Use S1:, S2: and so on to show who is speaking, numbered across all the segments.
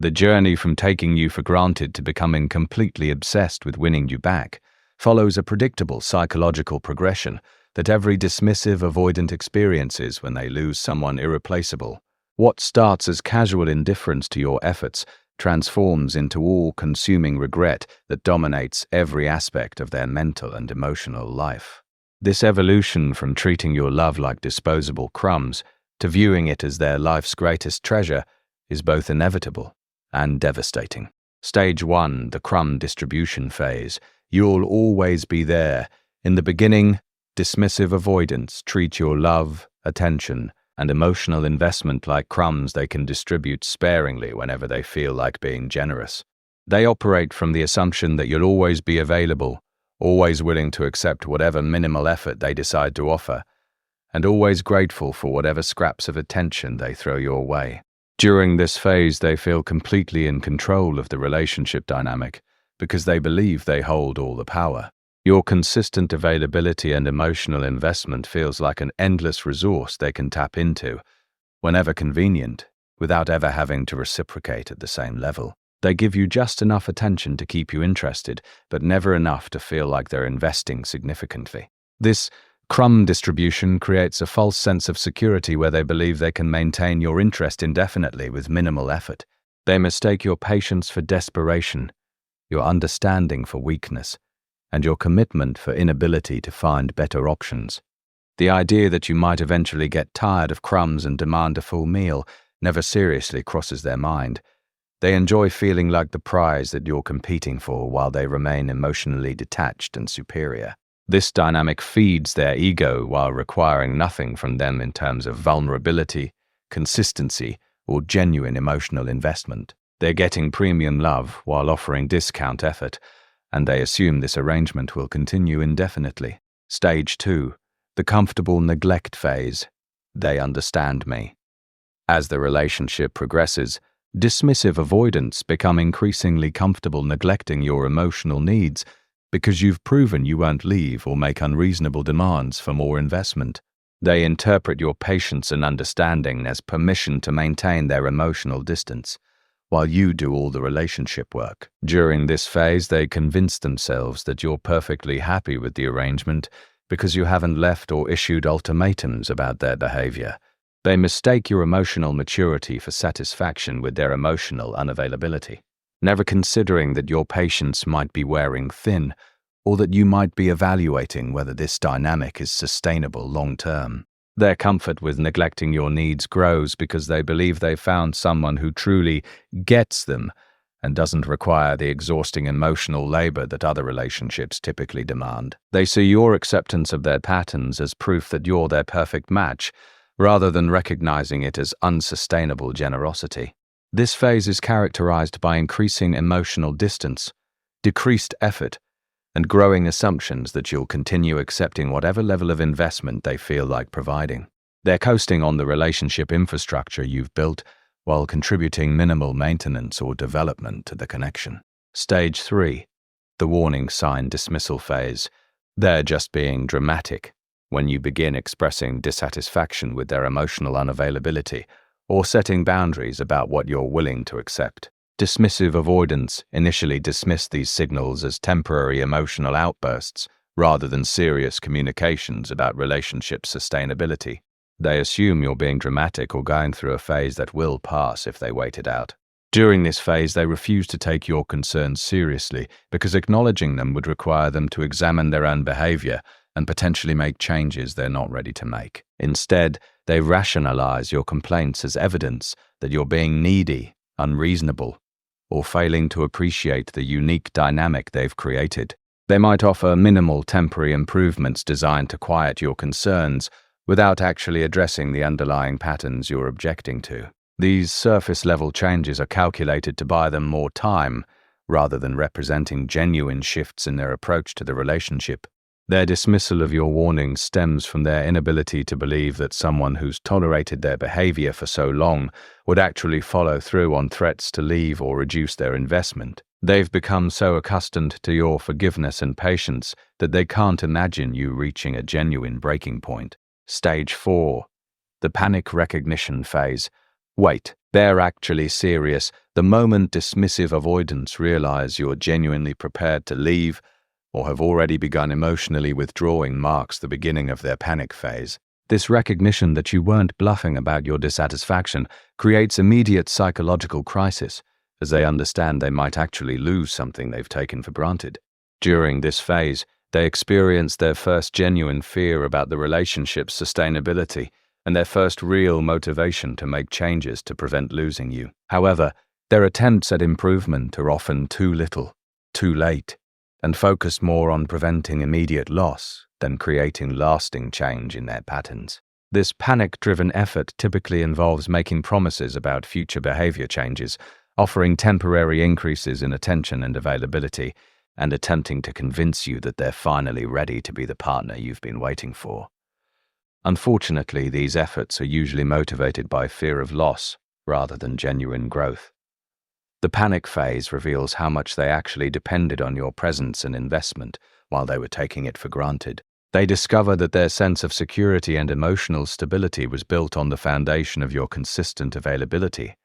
S1: The journey from taking you for granted to becoming completely obsessed with winning you back follows a predictable psychological progression that every dismissive avoidant experiences when they lose someone irreplaceable. What starts as casual indifference to your efforts transforms into all-consuming regret that dominates every aspect of their mental and emotional life. This evolution from treating your love like disposable crumbs to viewing it as their life's greatest treasure is both inevitable and devastating. Stage 1, the crumb distribution phase. You'll always be there. In the beginning, dismissive avoidants treat your love, attention, and emotional investment like crumbs they can distribute sparingly whenever they feel like being generous. They operate from the assumption that you'll always be available, always willing to accept whatever minimal effort they decide to offer, and always grateful for whatever scraps of attention they throw your way. During this phase, they feel completely in control of the relationship dynamic because they believe they hold all the power. Your consistent availability and emotional investment feels like an endless resource they can tap into whenever convenient, without ever having to reciprocate at the same level. They give you just enough attention to keep you interested, but never enough to feel like they're investing significantly. This crumb distribution creates a false sense of security where they believe they can maintain your interest indefinitely with minimal effort. They mistake your patience for desperation, your understanding for weakness, and your commitment for inability to find better options. The idea that you might eventually get tired of crumbs and demand a full meal never seriously crosses their mind. They enjoy feeling like the prize that you're competing for while they remain emotionally detached and superior. This dynamic feeds their ego while requiring nothing from them in terms of vulnerability, consistency, or genuine emotional investment. They're getting premium love while offering discount effort, and they assume this arrangement will continue indefinitely. Stage 2, the comfortable neglect phase. They understand me. As the relationship progresses, dismissive avoidants become increasingly comfortable neglecting your emotional needs because you've proven you won't leave or make unreasonable demands for more investment. They interpret your patience and understanding as permission to maintain their emotional distance, while you do all the relationship work. During this phase, they convince themselves that you're perfectly happy with the arrangement because you haven't left or issued ultimatums about their behavior. They mistake your emotional maturity for satisfaction with their emotional unavailability, never considering that your patience might be wearing thin or that you might be evaluating whether this dynamic is sustainable long-term. Their comfort with neglecting your needs grows because they believe they've found someone who truly gets them and doesn't require the exhausting emotional labor that other relationships typically demand. They see your acceptance of their patterns as proof that you're their perfect match, rather than recognizing it as unsustainable generosity. This phase is characterized by increasing emotional distance, decreased effort, and growing assumptions that you'll continue accepting whatever level of investment they feel like providing. They're coasting on the relationship infrastructure you've built while contributing minimal maintenance or development to the connection. Stage 3, the warning sign dismissal phase. They're just being dramatic. When you begin expressing dissatisfaction with their emotional unavailability or setting boundaries about what you're willing to accept. Dismissive avoidants initially dismiss these signals as temporary emotional outbursts rather than serious communications about relationship sustainability. They assume you're being dramatic or going through a phase that will pass if they wait it out. During this phase, they refuse to take your concerns seriously because acknowledging them would require them to examine their own behavior and potentially make changes they're not ready to make. Instead, they rationalize your complaints as evidence that you're being needy, unreasonable, or failing to appreciate the unique dynamic they've created. They might offer minimal temporary improvements designed to quiet your concerns without actually addressing the underlying patterns you're objecting to. These surface-level changes are calculated to buy them more time, rather than representing genuine shifts in their approach to the relationship. Their dismissal of your warnings stems from their inability to believe that someone who's tolerated their behavior for so long would actually follow through on threats to leave or reduce their investment. They've become so accustomed to your forgiveness and patience that they can't imagine you reaching a genuine breaking point. Stage 4, the panic recognition phase. Wait, They're actually serious. The moment dismissive avoidants realize you're genuinely prepared to leave or have already begun emotionally withdrawing marks the beginning of their panic phase. This recognition that you weren't bluffing about your dissatisfaction creates immediate psychological crisis, as they understand they might actually lose something they've taken for granted. During this phase, they experience their first genuine fear about the relationship's sustainability and their first real motivation to make changes to prevent losing you. However, their attempts at improvement are often too little, too late, and focus more on preventing immediate loss than creating lasting change in their patterns. This panic-driven effort typically involves making promises about future behavior changes, offering temporary increases in attention and availability, and attempting to convince you that they're finally ready to be the partner you've been waiting for. Unfortunately, these efforts are usually motivated by fear of loss rather than genuine growth. The panic phase reveals how much they actually depended on your presence and investment while they were taking it for granted. They discover that their sense of security and emotional stability was built on the foundation of your consistent availability,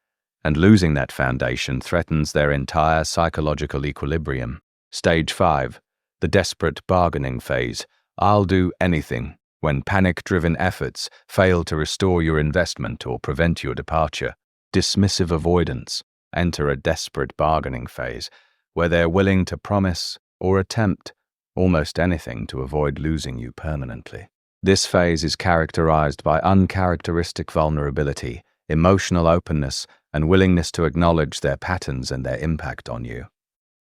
S1: and losing that foundation threatens their entire psychological equilibrium. Stage 5. The desperate bargaining phase. I'll do anything. When panic-driven efforts fail to restore your investment or prevent your departure, dismissive avoidants enter a desperate bargaining phase where they're willing to promise or attempt almost anything to avoid losing you permanently. This phase is characterized by uncharacteristic vulnerability, emotional openness, and willingness to acknowledge their patterns and their impact on you.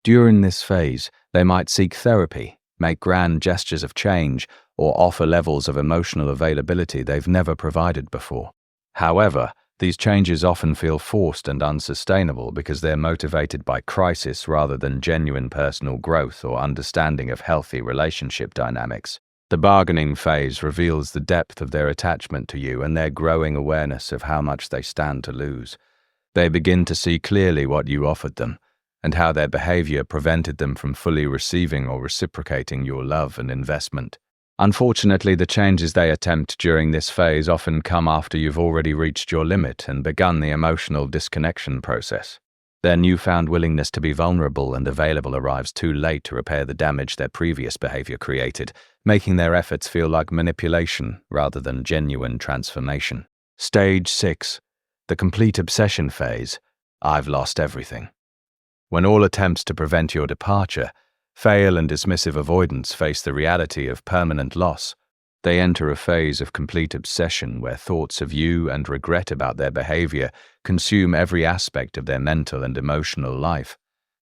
S1: During this phase, they might seek therapy, make grand gestures of change, or offer levels of emotional availability they've never provided before. However, these changes often feel forced and unsustainable because they're motivated by crisis rather than genuine personal growth or understanding of healthy relationship dynamics. The bargaining phase reveals the depth of their attachment to you and their growing awareness of how much they stand to lose. They begin to see clearly what you offered them and how their behavior prevented them from fully receiving or reciprocating your love and investment. Unfortunately, the changes they attempt during this phase often come after you've already reached your limit and begun the emotional disconnection process. Their newfound willingness to be vulnerable and available arrives too late to repair the damage their previous behavior created, making their efforts feel like manipulation rather than genuine transformation. Stage 6. The complete obsession phase. I've lost everything. When all attempts to prevent your departure fail and dismissive avoidants face the reality of permanent loss, they enter a phase of complete obsession where thoughts of you and regret about their behavior consume every aspect of their mental and emotional life.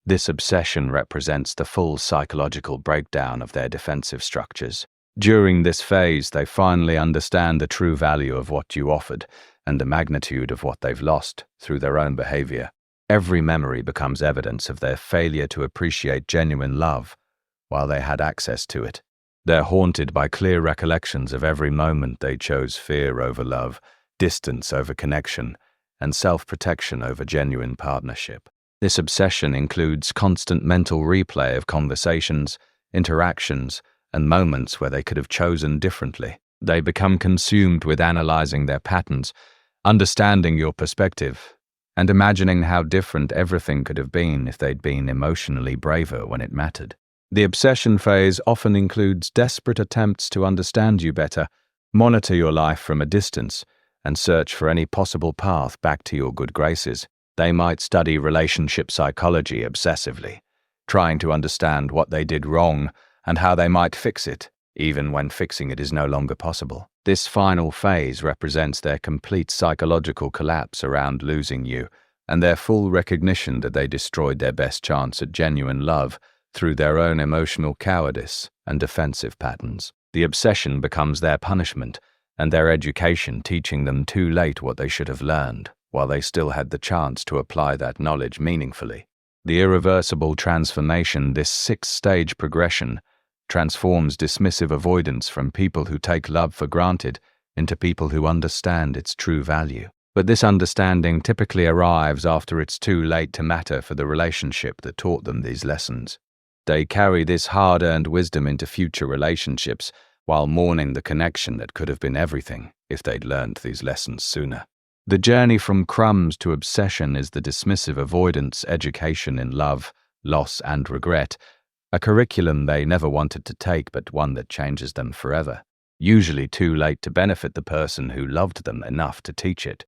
S1: This obsession represents the full psychological breakdown of their defensive structures. During this phase, they finally understand the true value of what you offered and the magnitude of what they've lost through their own behavior. Every memory becomes evidence of their failure to appreciate genuine love while they had access to it. They're haunted by clear recollections of every moment they chose fear over love, distance over connection, and self-protection over genuine partnership. This obsession includes constant mental replay of conversations, interactions, and moments where they could have chosen differently. They become consumed with analyzing their patterns, understanding your perspective, and imagining how different everything could have been if they'd been emotionally braver when it mattered. The obsession phase often includes desperate attempts to understand you better, monitor your life from a distance, and search for any possible path back to your good graces. They might study relationship psychology obsessively, trying to understand what they did wrong and how they might fix it, even when fixing it is no longer possible. This final phase represents their complete psychological collapse around losing you and their full recognition that they destroyed their best chance at genuine love through their own emotional cowardice and defensive patterns. The obsession becomes their punishment and their education, teaching them too late what they should have learned, while they still had the chance to apply that knowledge meaningfully. The irreversible transformation, this 6-stage progression, transforms dismissive avoidance from people who take love for granted into people who understand its true value. But this understanding typically arrives after it's too late to matter for the relationship that taught them these lessons. They carry this hard-earned wisdom into future relationships while mourning the connection that could have been everything if they'd learned these lessons sooner. The journey from crumbs to obsession is the dismissive avoidance education in love, loss, and regret, a curriculum they never wanted to take but one that changes them forever, usually too late to benefit the person who loved them enough to teach it.